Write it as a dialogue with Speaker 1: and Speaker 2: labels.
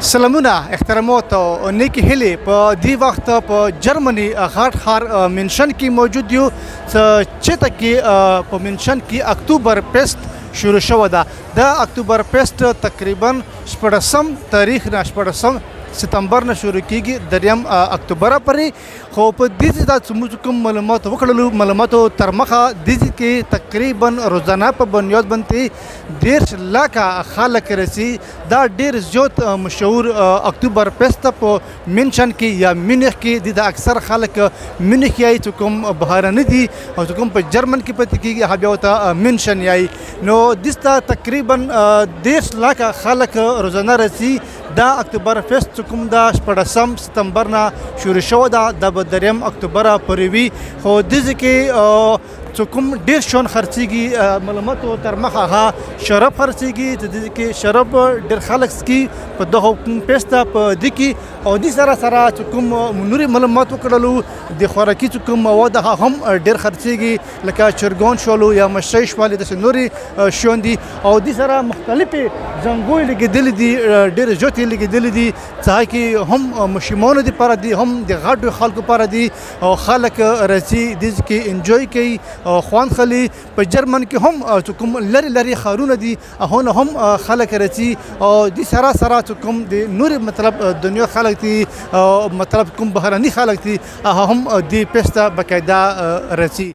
Speaker 1: سلامونه احترامات او نیکی هیلې په دې وخت په جرمني غاټ ښار منشن کې موجود یو چې کې په منشن کې اکتوبر فیسټ شروع شوه ده. د اکتوبر فیسټ تقریبا 14 تاریخ نه 14 ستمبر نه شروع کیږي د 2 اکتوبر پورې. خو په دې ځای زموږ کوم معلومات وکړلو معلوماتو تر مخه دې کې تقریبا روزانه په بنیاد باندې 10 لکه خلک رسي. دا ډیر زیات مشهور اکتوبر فیسټ په منشن کې یا مینخ کې د اکثر خلک مینخ یای چې کوم بهرانه دي او چې کوم په جرمن کې پاتې کیږي هغه ته منشن یای. نو دستا تقریبا 10 لکه خلک روزانه رسي. دا اکتوبر فیسټ کوم دا 14 ستمبر نه شروع شو ده د 2 اکتوبر پورې وي. خو دې کې کوم ډیر شون خرڅيږي معلوماتو تر مخه هغه شراب خرڅيږي د دې کې شراب ډیر خلک سکي په دغه فیسټ په دې کې او دې سره کوم نوري معلومات وکړلو د خوراکي کوم مواد هم ډیر خرڅيږي لکه چرګون شولو یا مشي شوالې د نوري شون دي او دې سره مختلفه زنګوي لګیدل دي ډیر جوتي لګیدل دي چې کې هم مشمون دي پر دي هم د غاډو خلکو پر دي او خلک رسي دې کې انجوي کوي خوان خلی. په جرمن کې هم کوم لری خارونه دي هونه هم خلک رسي او د سره کوم د نور مطلب دنیا خلک دي مطلب کوم بهراني خلک دي هم د فیسټ بقاعده رسي.